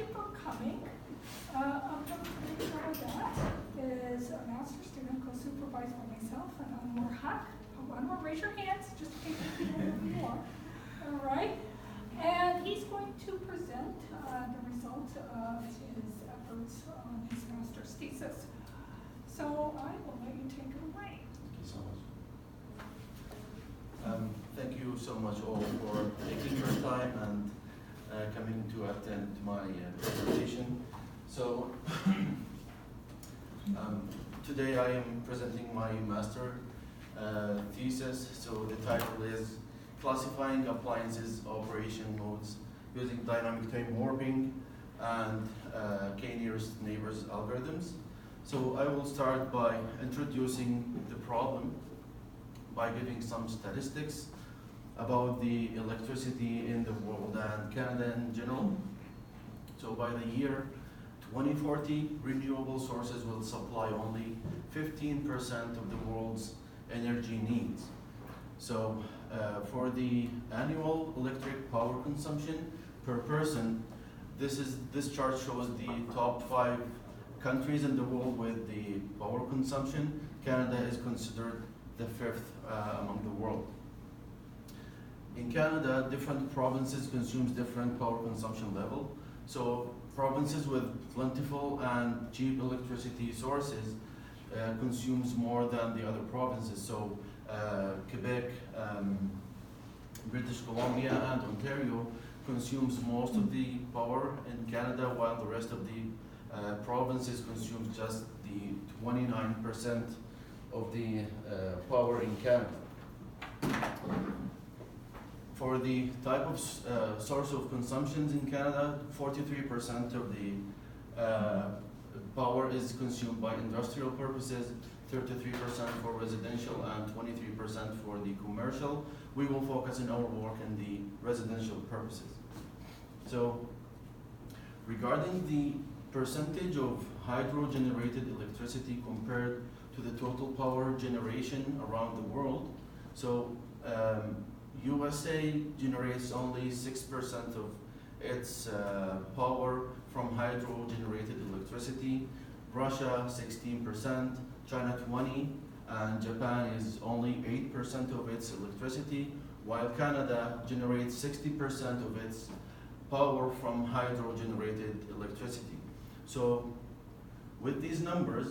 you for coming. Abdelkareem Jaradat is a master's student co-supervised by myself and Anwar Haq. Anwar, raise your hands just in case you know who you are. All right. And he's going to present the results of his efforts on his master's thesis. So I will let you take it away. Thank you so much. Thank you so much all for taking your time and coming to attend my presentation. So today I am presenting my master thesis. So the title is Classifying Appliances Operation Modes Using Dynamic Time Warping and K-nearest neighbors algorithms. So I will start by introducing the problem by giving some statistics about the electricity in the world and Canada in general. So by the year 2040, renewable sources will supply only 15% of the world's energy needs. So for the annual electric power consumption per person, this chart shows the top 5 countries in the world with the power consumption. Canada is considered the 5th among the world. In Canada, different provinces consume different power consumption level. So provinces with plentiful and cheap electricity sources consumes more than the other provinces. So Quebec, British Columbia, and Ontario consumes most of the power in Canada, while the rest of the provinces consume just the 29% of the power in Canada. For the type of source of consumptions in Canada, 43% of the power is consumed by industrial purposes, 33% for residential, and 23% for the commercial. We will focus in our work in the residential purposes. So, regarding the percentage of hydro-generated electricity compared to the total power generation around the world, so USA generates only 6% of its power from hydro-generated electricity, Russia 16%, China 20%, and Japan is only 8% of its electricity, while Canada generates 60% of its power from hydro-generated electricity. So with these numbers,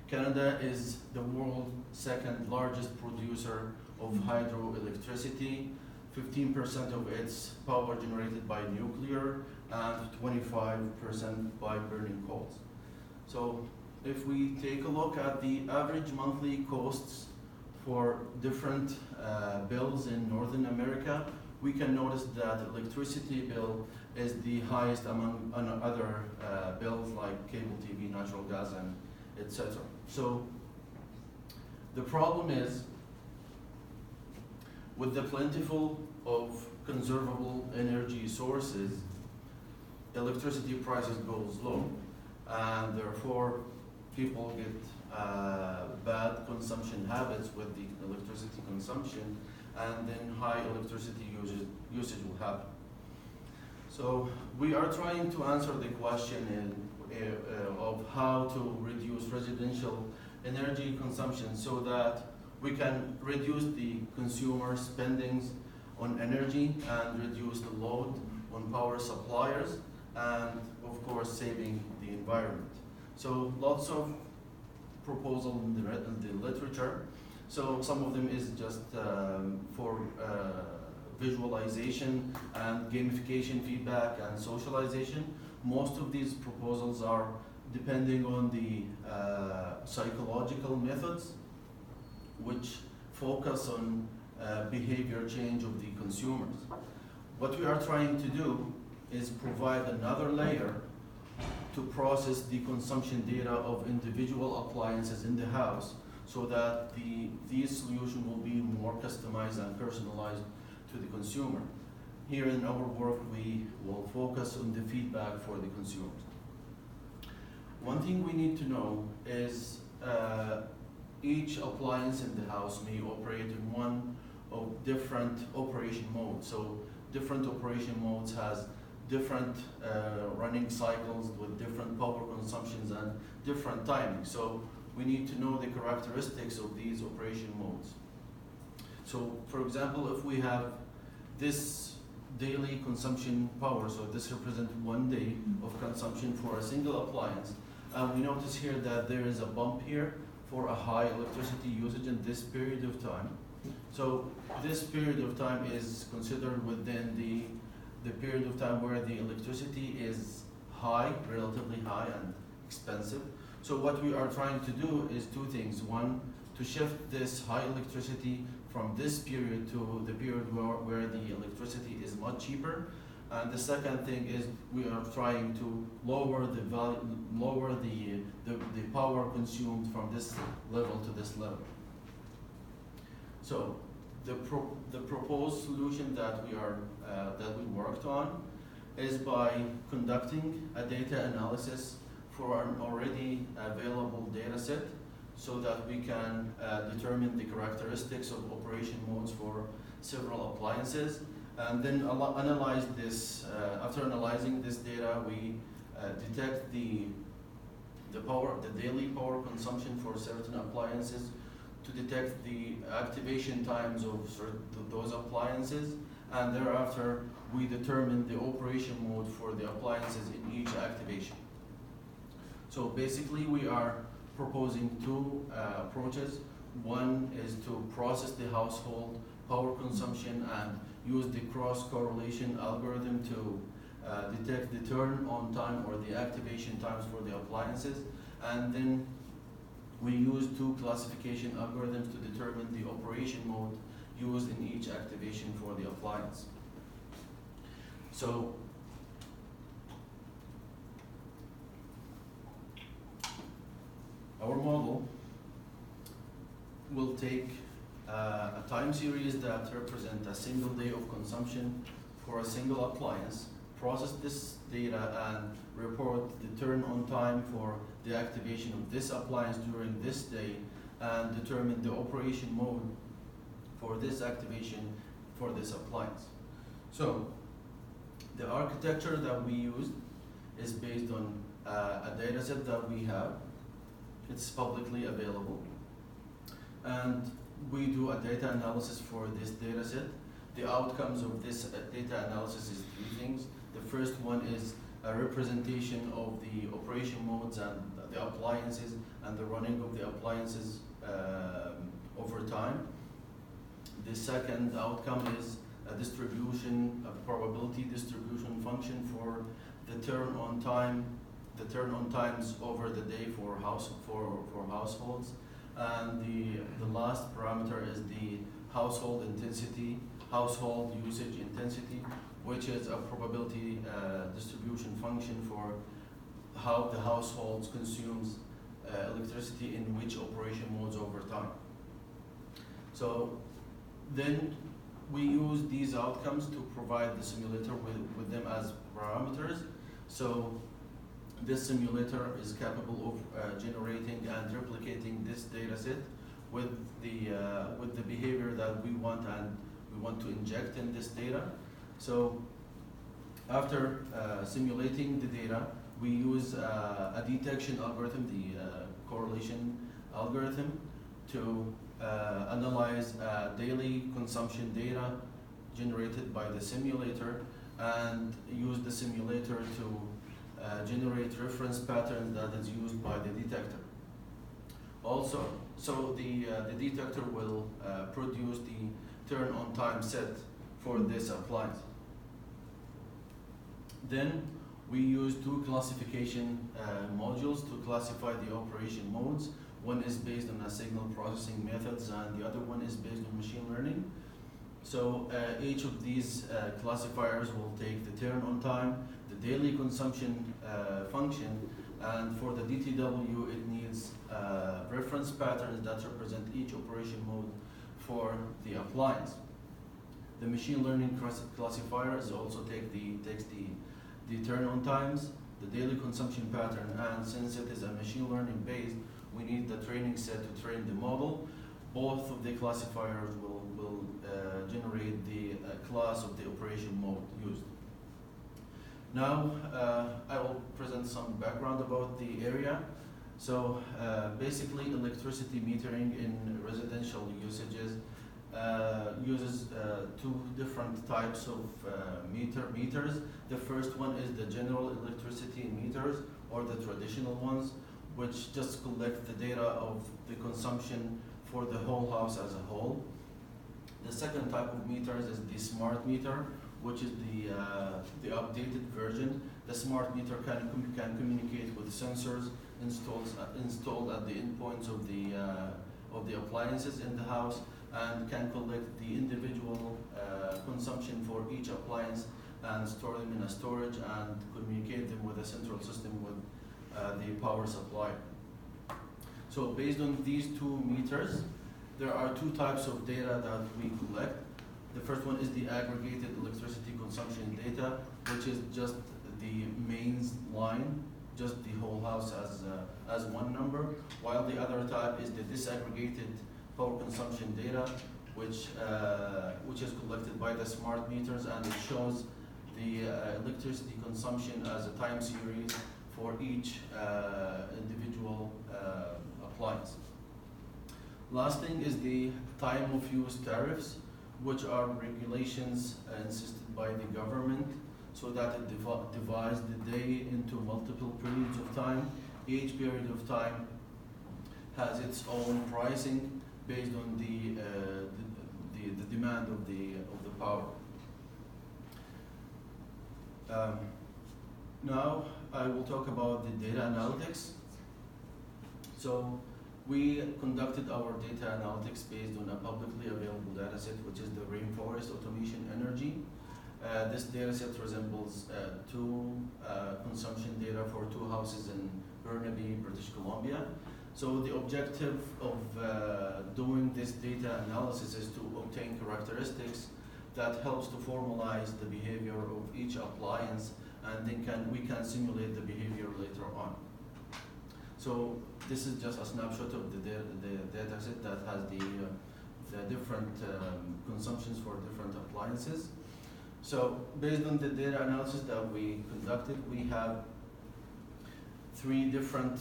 Canada is the world's second largest producer of hydroelectricity, 15% of its power generated by nuclear, and 25% by burning coals. So if we take a look at the average monthly costs for different bills in Northern America, we can notice that electricity bill is the highest among other bills like cable TV, natural gas, and etc. So the problem is, with the plentiful of conservable energy sources, electricity prices goes low, and therefore people get bad consumption habits with the electricity consumption, and then high electricity usage will happen. So we are trying to answer the question of how to reduce residential energy consumption so that we can reduce the consumer spendings on energy and reduce the load on power suppliers, and of course saving the environment. So lots of proposals in the literature. So some of them is just for visualization and gamification feedback and socialization. Most of these proposals are depending on the psychological methods, which focus on behavior change of the consumers. What we are trying to do is provide another layer to process the consumption data of individual appliances in the house so that these solutions will be more customized and personalized to the consumer. Here in our work, we will focus on the feedback for the consumers. One thing we need to know is each appliance in the house may operate in one of different operation modes. So different operation modes has different running cycles with different power consumptions and different timing. So we need to know the characteristics of these operation modes. So for example, if we have this daily consumption power, so this represents 1 day of consumption for a single appliance, and we notice here that there is a bump here for a high electricity usage in this period of time. So this period of time is considered within the period of time where the electricity is high, relatively high and expensive. So what we are trying to do is two things. One, to shift this high electricity from this period to the period where the electricity is much cheaper. And the second thing is we are trying to lower the value, lower the power consumed from this level to this level. So the proposed solution that we worked on is by conducting a data analysis for an already available data set, so that we can determine the characteristics of operation modes for several appliances, and then analyze this. After analyzing this data, we detect the daily power consumption for certain appliances, to detect the activation times of those appliances, and thereafter we determine the operation mode for the appliances in each activation. So basically we are proposing two approaches. One is to process the household power consumption and use the cross-correlation algorithm to detect the turn-on time or the activation times for the appliances. And then we use two classification algorithms to determine the operation mode used in each activation for the appliance. So our model will take a time series that represents a single day of consumption for a single appliance, process this data and report the turn-on time for the activation of this appliance during this day, and determine the operation mode for this activation for this appliance. So the architecture that we used is based on a data set that we have. It's publicly available, and we do a data analysis for this data set. The outcomes of this data analysis is three things. The first one is a representation of the operation modes and the appliances and the running of the appliances over time. The second outcome is a distribution, a probability distribution function for the turn-on time, the turn-on times over the day for households, and the last parameter is the household usage intensity, which is a probability distribution function for how the households consumes electricity in which operation modes over time. So then we use these outcomes to provide the simulator with them as parameters. So this simulator is capable of generating and replicating this data set with the behavior that we want to inject in this data. So after simulating the data, we use a detection algorithm, the correlation algorithm, to analyze daily consumption data generated by the simulator, and use the simulator to generate reference patterns that is used by the detector. Also, so the detector will produce the turn-on time set for this appliance. Then we use two classification modules to classify the operation modes. One is based on a signal processing methods, and the other one is based on machine learning. So each of these classifiers will take the turn-on time, the daily consumption function, and for the DTW it needs reference patterns that represent each operation mode for the appliance. The machine learning classifier is also takes the turn-on times, the daily consumption pattern, and since it is a machine learning based, we need the training set to train the model. Both of the classifiers will generate the class of the operation mode used. Now, I will present some background about the area. So, basically, electricity metering in residential usages uses two different types of meters. The first one is the general electricity meters, or the traditional ones, which just collect the data of the consumption for the whole house as a whole. The second type of meters is the smart meter, which is the updated version. The smart meter can communicate with sensors installed at the endpoints of the appliances in the house, and can collect the individual consumption for each appliance and store them in a storage and communicate them with a central system with the power supply. So based on these two meters, there are two types of data that we collect. The first one is the aggregated electricity consumption data, which is just the mains line, just the whole house as one number, while the other type is the disaggregated power consumption data, which is collected by the smart meters, and it shows the electricity consumption as a time series for each individual appliance. Last thing is the time of use tariffs, which are regulations insisted by the government so that it divides the day into multiple periods of time. Each period of time has its own pricing based on the demand of the power. Now I will talk about the data analytics. So we conducted our data analytics based on a publicly available data set, which is the Rainforest Automation Energy. This data set resembles two consumption data for two houses in Burnaby, British Columbia. So the objective of doing this data analysis is to obtain characteristics that helps to formalize the behavior of each appliance, and then we can simulate the behavior later on. So this is just a snapshot of the data set that has the different consumptions for different appliances. So based on the data analysis that we conducted, we have three different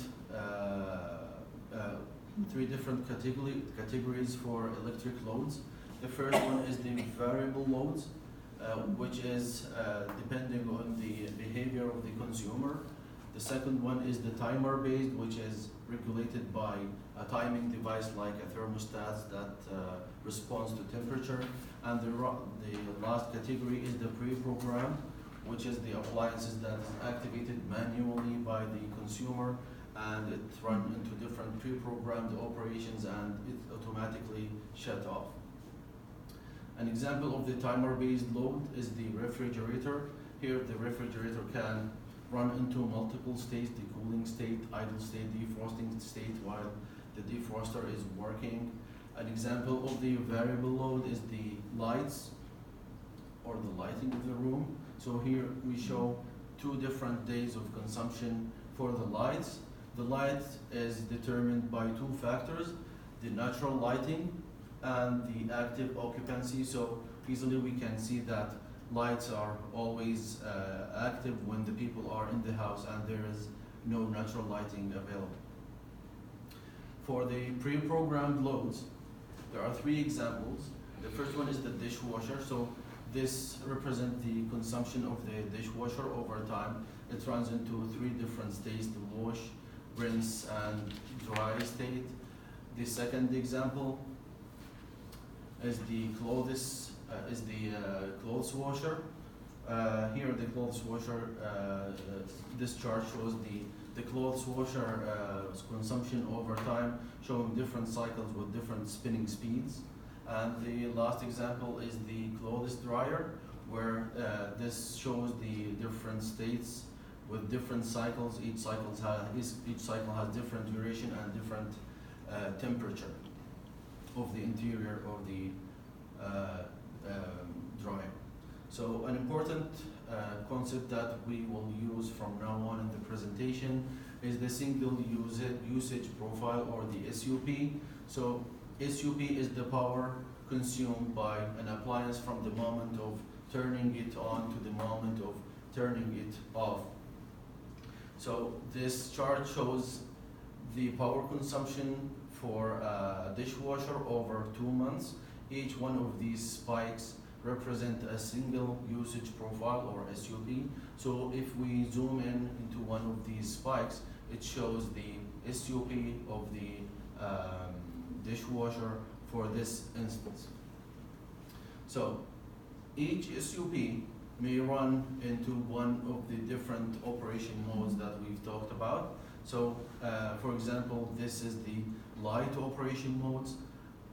categories for electric loads. The first one is the variable loads, which is depending on the behavior of the consumer. The second one is the timer based, which is regulated by a timing device like a thermostat that responds to temperature. And the last category is the pre-programmed, which is the appliances that is activated manually by the consumer, and it runs into different pre-programmed operations and it automatically shut off. An example of the timer-based load is the refrigerator. Here the refrigerator can run into multiple states: the cooling state, idle state, defrosting state, while the defroster is working. An example of the variable load is the lights or the lighting of the room. So here we show two different days of consumption for the lights. The light is determined by two factors: the natural lighting and the active occupancy. So easily we can see that lights are always active when the people are in the house and there is no natural lighting available. For the pre-programmed loads, there are three examples. The first one is the dishwasher. So this represents the consumption of the dishwasher over time. It runs into three different states: the wash, rinse, and dry state. The second example is the clothes washer. Here the clothes washer, this chart shows the clothes washer consumption over time, showing different cycles with different spinning speeds. And the last example is the clothes dryer, where this shows the different states with different cycles. Each cycle has different duration and different temperature of the interior of the dryer. So an important concept that we will use from now on in the presentation is the single usage profile, or the SUP. So SUP is the power consumed by an appliance from the moment of turning it on to the moment of turning it off. So this chart shows the power consumption for a dishwasher over 2 months. Each one of these spikes represent a single usage profile or SUP. So if we zoom in into one of these spikes, it shows the SUP of the dishwasher for this instance. So each SUP may run into one of the different operation modes that we've talked about. So for example, this is the light operation modes.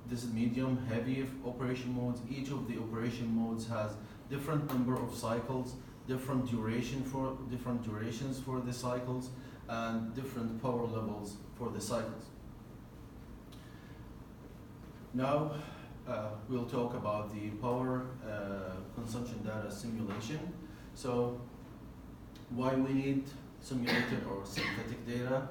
This is medium, heavy operation modes. Each of the operation modes has different number of cycles, different durations for the cycles, and different power levels for the cycles. Now we'll talk about the power consumption data simulation. So why we need simulated or synthetic data?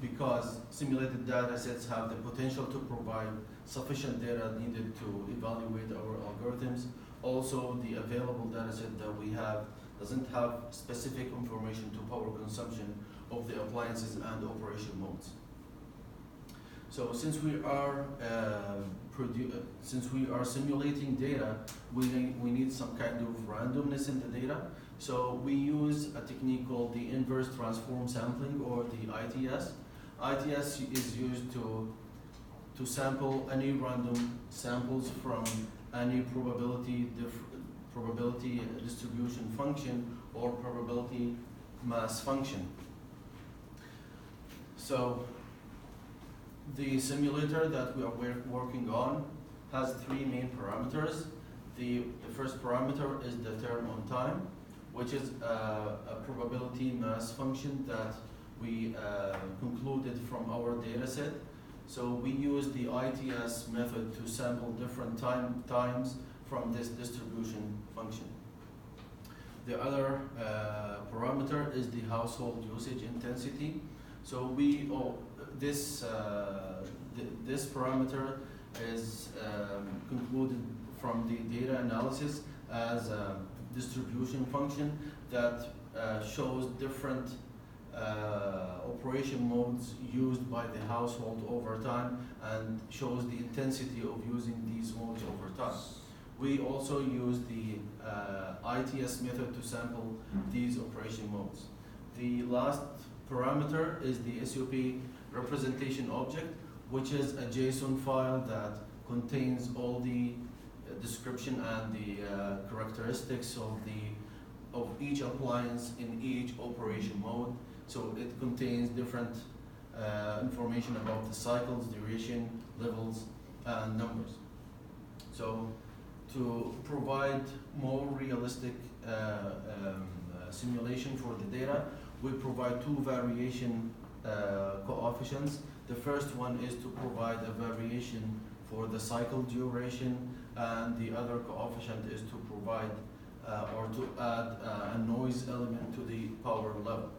Because simulated data sets have the potential to provide sufficient data needed to evaluate our algorithms. Also, the available data set that we have doesn't have specific information to power consumption of the appliances and operation modes. So since we are simulating data, we need some kind of randomness in the data. So we use a technique called the inverse transform sampling, or the ITS. ITS is used to sample any random samples from any probability distribution function or probability mass function. So the simulator that we are working on has 3 main parameters. The first parameter is the turn on time, which is a probability mass function that we concluded from our data set. So we use the ITS method to sample different times from this distribution function. The other parameter is the household usage intensity. So this parameter is concluded from the data analysis as a distribution function that shows different operation modes used by the household over time and shows the intensity of using these modes over time. We also use the ITS method to sample these operation modes. The last parameter is the SUP representation object, which is a JSON file that contains all the description and the characteristics of each appliance in each operation mode. So it contains different information about the cycles, duration, levels, and numbers. So to provide more realistic simulation for the data, we provide 2 variation coefficients. The first one is to provide a variation for the cycle duration, and the other coefficient is to provide or to add a noise element to the power level.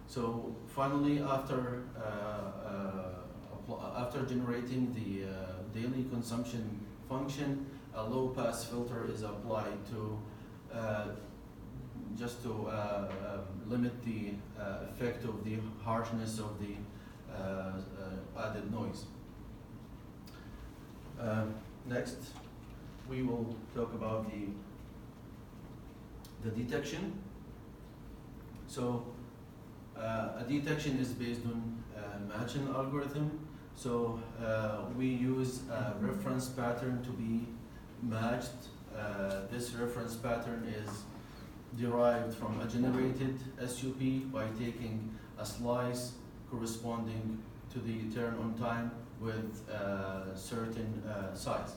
So finally, after generating the daily consumption function, a low pass filter is applied to just to limit the effect of the harshness of the added noise. Next, we will talk about the detection. So a detection is based on a matching algorithm. So we use a reference pattern to be matched. This reference pattern is derived from a generated SUP by taking a slice corresponding to the turn on time with a certain size.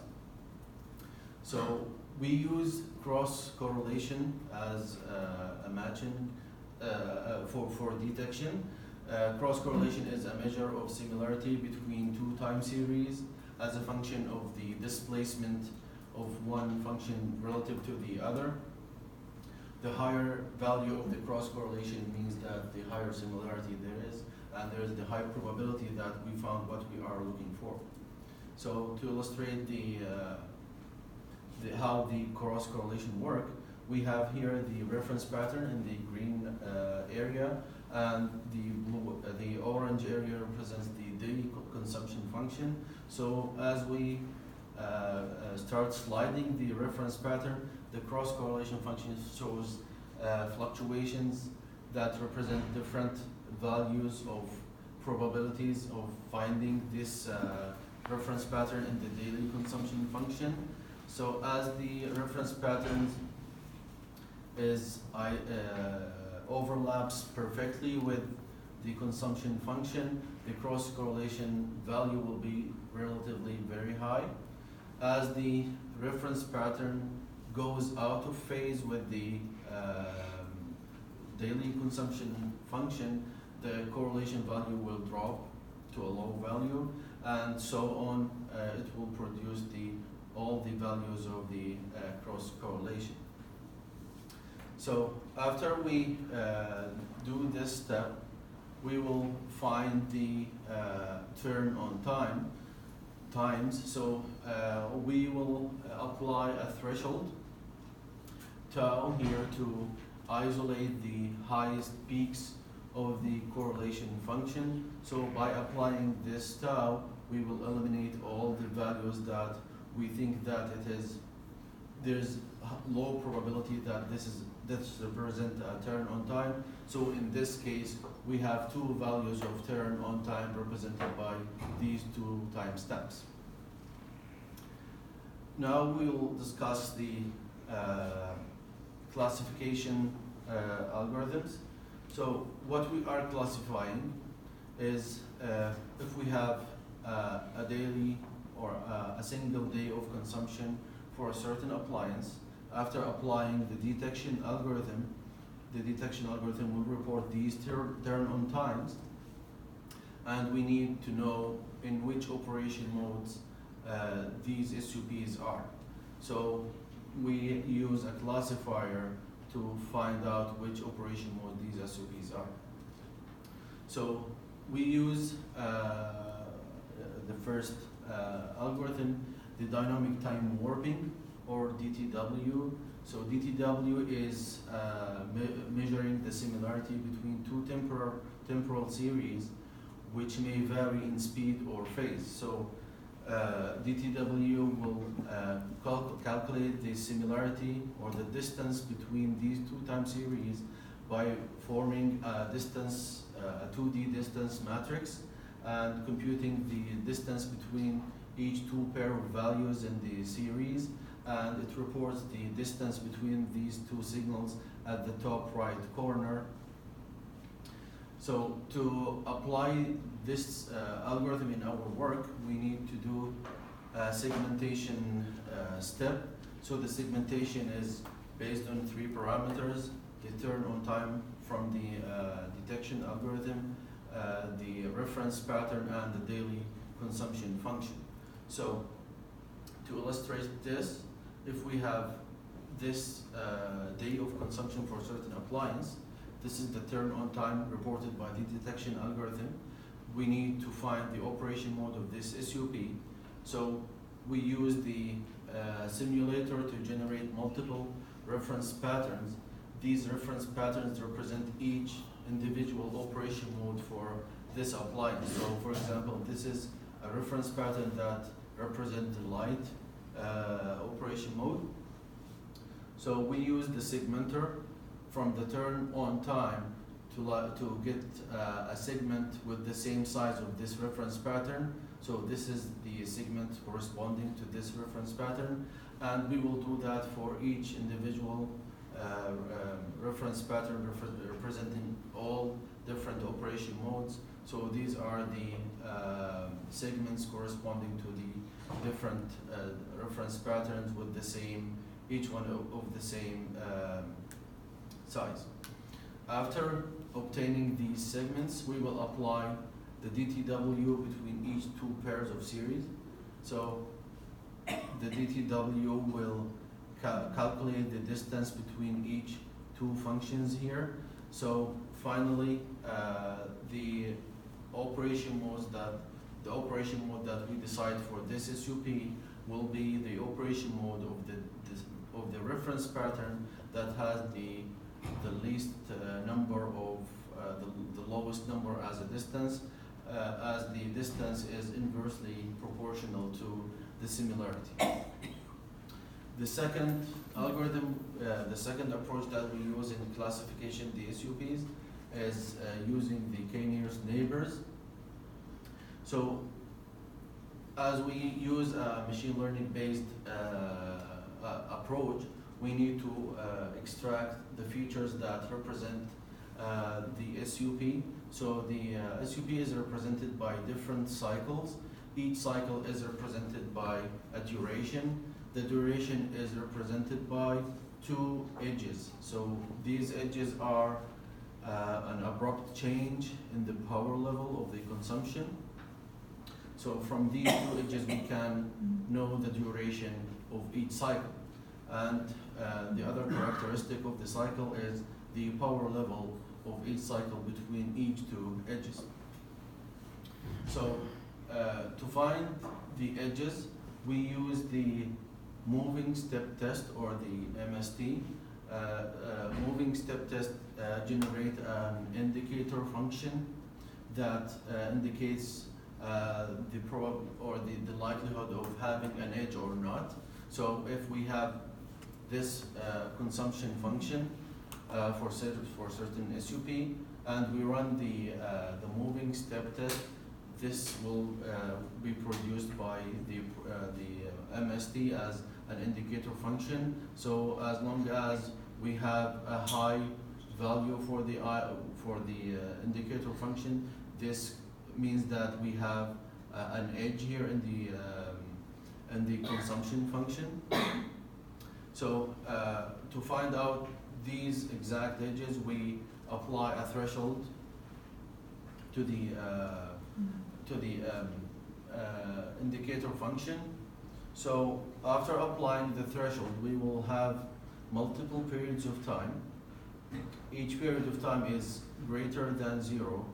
So we use cross correlation as a matching for detection. Cross correlation is a measure of similarity between 2 time series as a function of the displacement of one function relative to the other. The higher value of the cross correlation means that the higher similarity there is, and there is the high probability that we found what we are looking for. So to illustrate how the cross correlation work, we have here the reference pattern in the green area, and the orange area represents the daily consumption function. So as we start sliding the reference pattern, the cross correlation function shows fluctuations that represent different values of probabilities of finding this reference pattern in the daily consumption function. So as the reference pattern overlaps perfectly with the consumption function, the cross correlation value will be relatively very high. As the reference pattern goes out of phase with the daily consumption function, the correlation value will drop to a low value, and so on. It will produce all the values of the cross correlation. So after we do this step, we will find the turn on times. So we will apply a threshold tau here to isolate the highest peaks of the correlation function. So by applying this tau, we will eliminate all the values that we think that there's low probability that this represent a turn on time. So in this case, we have two values of turn on time represented by these two time steps. Now we will discuss the classification algorithms. So what we are classifying is if we have a daily or a single day of consumption for a certain appliance. After applying the detection algorithm will report these turn on times, and we need to know in which operation modes these SUPs are. So we use a classifier to find out which operation mode these SUPs are. So we use the first algorithm, the dynamic time warping, or DTW. So DTW is measuring the similarity between two temporal series which may vary in speed or phase. So DTW will calculate the similarity or the distance between these two time series by forming a distance, a 2D distance matrix, and computing the distance between each two pair of values in the series, and it reports the distance between these two signals at the top right corner. So to apply this algorithm in our work, we need to do a segmentation step. So the segmentation is based on three parameters: the turn on time from the detection algorithm, the reference pattern, and the daily consumption function. So to illustrate this, if we have this day of consumption for a certain appliance, this is the turn on time reported by the detection algorithm. We need to find the operation mode of this SUP. So we use the simulator to generate multiple reference patterns. These reference patterns represent each individual operation mode for this appliance. So for example, this is a reference pattern that represents the light operation mode. So we use the segmenter from the turn on time to get a segment with the same size of this reference pattern. So this is the segment corresponding to this reference pattern, and we will do that for each individual reference pattern representing all different operation modes. So these are the segments corresponding to the different reference patterns with the same, each one of the same size. After obtaining these segments, we will apply the DTW between each two pairs of series. So the DTW will calculate the distance between each two functions here. So finally, the operation mode that we decide for this SUP will be the operation mode of the reference pattern that has the least number of the lowest number as a distance, as the distance is inversely proportional to the similarity. The second algorithm, the second approach that we use in classification the SUPs is using the k-nearest neighbors. So as we use a machine learning based approach, we need to extract the features that represent the SUP. So the SUP is represented by different cycles. Each cycle is represented by a duration. The duration is represented by two edges. So these edges are an abrupt change in the power level of the consumption. So from these two edges we can know the duration of each cycle. And the other characteristic of the cycle is the power level of each cycle between each two edges. So to find the edges, we use the moving step test or the MST. Moving step test generate an indicator function that indicates the likelihood of having an edge or not. So if we have this consumption function for certain SUP, and we run the moving step test, this will be produced by the MST as an indicator function. So as long as we have a high value for the indicator function, this means that we have an edge here in the consumption function. So to find out these exact edges, we apply a threshold to the indicator function. So after applying the threshold, we will have multiple periods of time. Each period of time is greater than 0.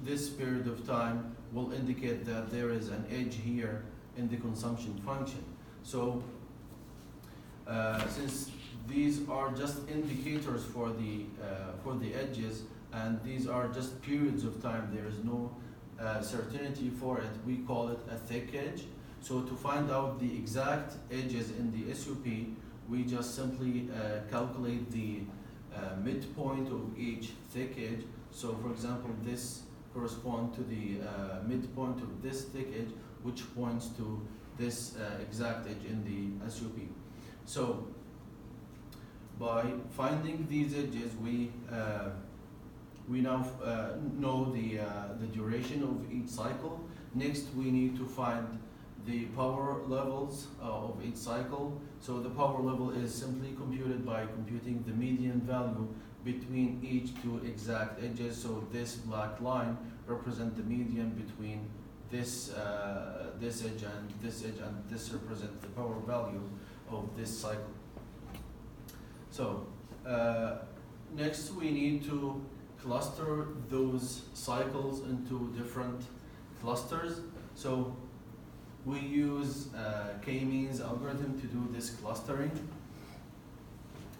This period of time will indicate that there is an edge here in the consumption function. So since these are just indicators for the edges, and these are just periods of time, there is no certainty for it, we call it a thick edge. So to find out the exact edges in the SUP, we just simply calculate the midpoint of each thick edge. So for example, this corresponds to the midpoint of this thick edge, which points to this exact edge in the SUP. So by finding these edges, we now know the duration of each cycle. Next, we need to find the power levels of each cycle. So the power level is simply computed by computing the median value between each two exact edges. So this black line represents the median between this edge and this edge, and this represents the power value of this cycle. So next we need to cluster those cycles into different clusters. So we use k-means algorithm to do this clustering.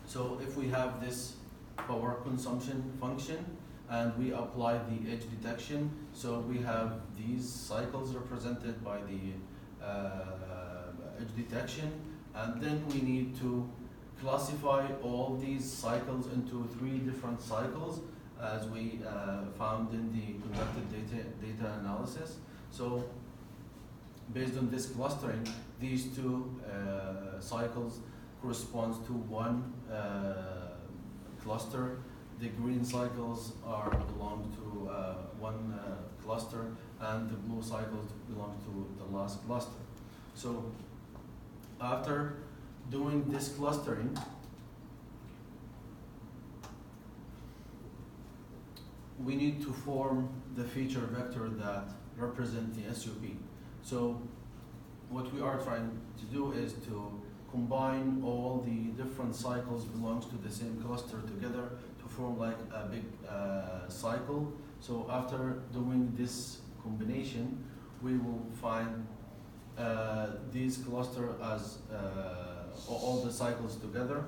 So if we have this power consumption function and we apply the edge detection, so we have these cycles represented by the edge detection, and then we need to classify all these cycles into 3 different cycles as we found in the conducted data analysis. So based on this clustering, these 2 cycles corresponds to one cluster. The green cycles belong to one cluster, and the blue cycles belong to the last cluster. So after doing this clustering, we need to form the feature vector that represent the SUP. So what we are trying to do is to combine all the different cycles belongs to the same cluster together to form like a big cycle. So after doing this combination, we will find these cluster as all the cycles together.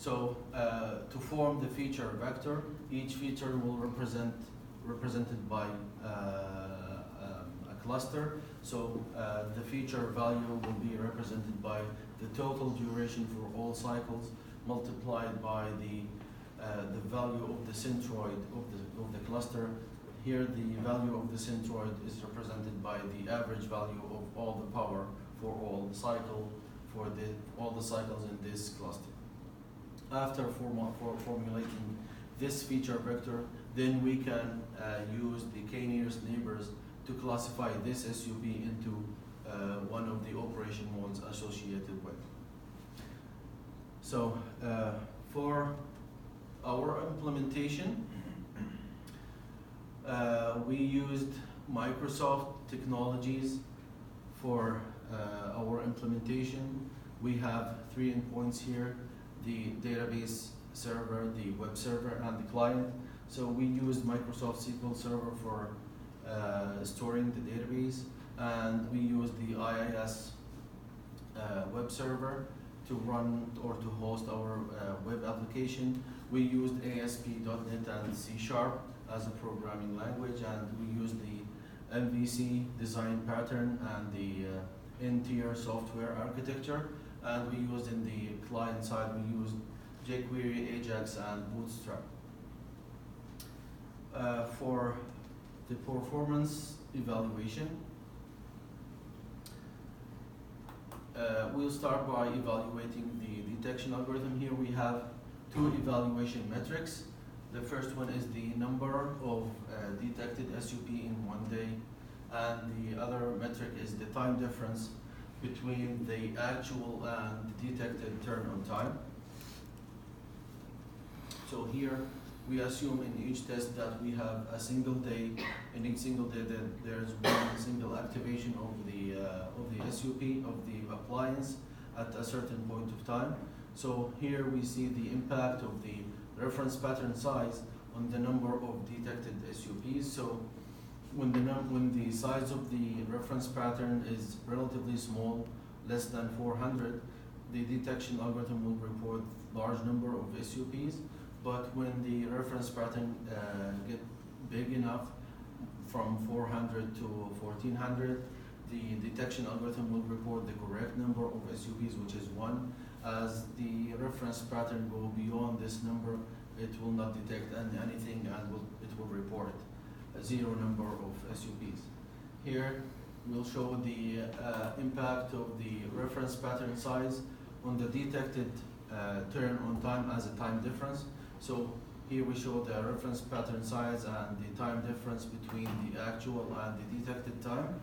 So to form the feature vector, each feature will represented by a cluster. So the feature value will be represented by the total duration for all cycles multiplied by the value of the centroid of the cluster. Here the value of the centroid is represented by the average value of all the power for all the cycles in this cluster. After formulating this feature vector, then we can use the k-nearest neighbors to classify this SUP into one of the operation modes associated with. So for our implementation, we used Microsoft technologies for our implementation. We have 3 endpoints here: the database server, the web server, and the client. So we used Microsoft SQL Server for storing the database, and we used the IIS web server to run or to host our web application. We used ASP.NET and C# as a programming language, and we used the MVC design pattern and the N-tier software architecture. And we used in the client side, we used jQuery, Ajax, and Bootstrap. For the performance evaluation, we'll start by evaluating the detection algorithm. Here we have 2 evaluation metrics. The first one is the number of detected SUP in one day, and the other metric is the time difference between the actual and the detected turn on time. So here we assume in each test that we have a single day. In each single day that there's one single activation of the SUP of the appliance at a certain point of time. So here we see the impact of the reference pattern size on the number of detected SUPs. So when the size of the reference pattern is relatively small, less than 400, the detection algorithm will report large number of SUPs. But when the reference pattern get big enough, from 400 to 1400, the detection algorithm will report the correct number of SUPs, which is 1. As the reference pattern go beyond this number, it will not detect anything, and it will report a 0 number of SUPs. Here we'll show the impact of the reference pattern size on the detected turn on time as a time difference. So here we show the reference pattern size and the time difference between the actual and the detected time.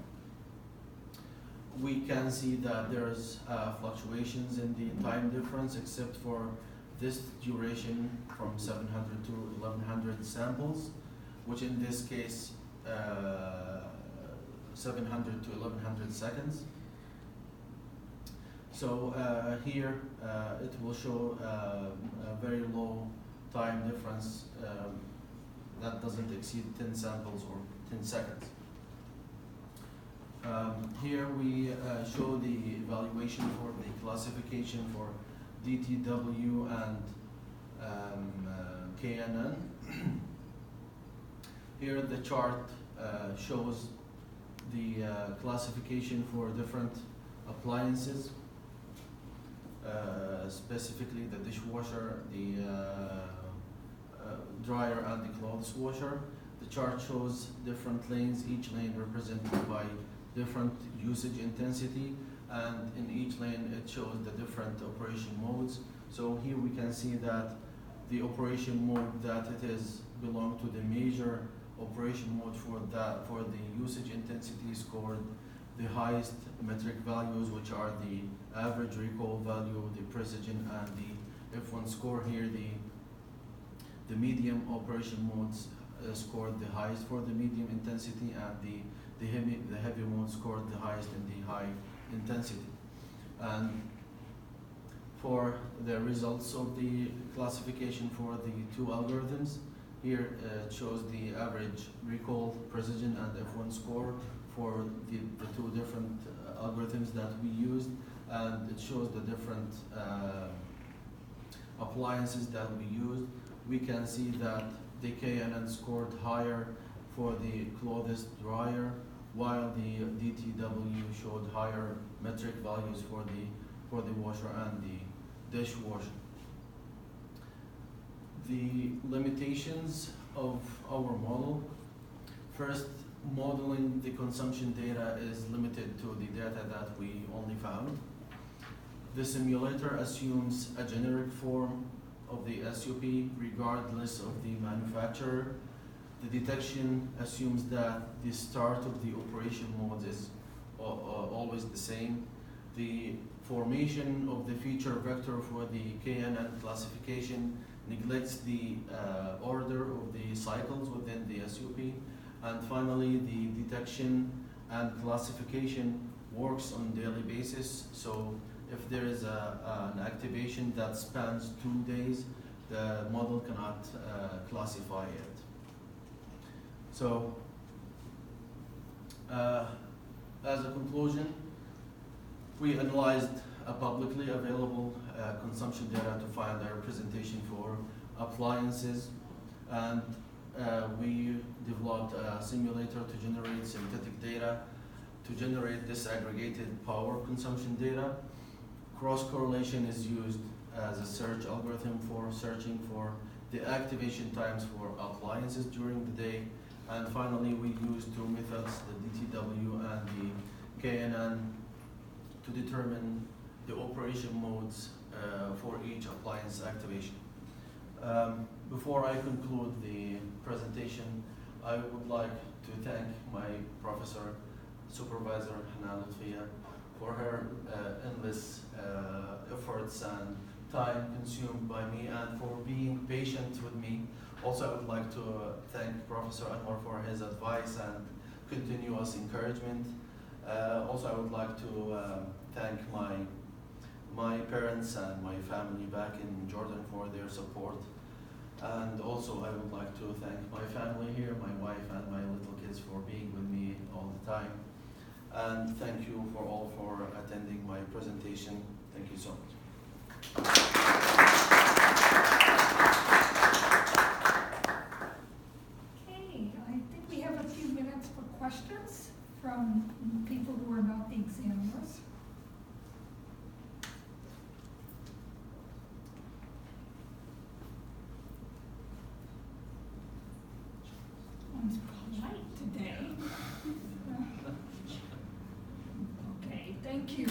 We can see that there's fluctuations in the time difference, except for this duration from 700 to 1100 samples, which in this case 700 to 1100 seconds. So here it will show a very low time difference that doesn't exceed 10 samples or 10 seconds. Here we show the evaluation for the classification for DTW and KNN. Here the chart shows the classification for different appliances, specifically the dishwasher, the dryer, and the clothes washer. The chart shows different lanes, each lane represented by different usage intensity, and in each lane it shows the different operation modes. So here we can see that the operation mode that it is belong to the major operation mode for the usage intensity scored the highest metric values, which are the average recall value, the precision, and the F1 score. Here the medium operation modes scored the highest for the medium intensity, and the heavy mode scored the highest in the high intensity. And for the results of the classification for the 2 algorithms, here it shows the average recall, precision, and F1 score for the 2 different algorithms that we used, and it shows the different appliances that we used, we can see that the KNN scored higher for the clothes dryer, while the DTW showed higher metric values for the washer and the dishwasher. The limitations of our model. First, modeling the consumption data is limited to the data that we only found. The simulator assumes a generic form of the SUP regardless of the manufacturer. The detection assumes that the start of the operation mode is always the same. The formation of the feature vector for the KNN classification neglects the order of the cycles within the SUP. And finally, the detection and classification works on a daily basis. So if there is an activation that spans 2 days, the model cannot classify it. So as a conclusion, we analyzed a publicly available consumption data to find a representation for appliances, and we developed a simulator to generate synthetic data, to generate disaggregated power consumption data. Cross-correlation is used as a search algorithm for searching for the activation times for appliances during the day. And finally, we used two methods, the DTW and the KNN, to determine the operation modes for each appliance activation. Before I conclude the presentation, I would like to thank my professor, supervisor, Hana Lutfiya, for her endless efforts and time consumed by me and for being patient with me. Also, I would like to thank Professor Anwar for his advice and continuous encouragement. Also, I would like to thank my parents and my family back in Jordan for their support. And also, I would like to thank my family here, my wife and my little kids, for being with me all the time. And thank you for all for attending my presentation. Thank you so much. Okay, I think we have a few minutes for questions from people who are not the examiners. One's polite today. Okay, thank you.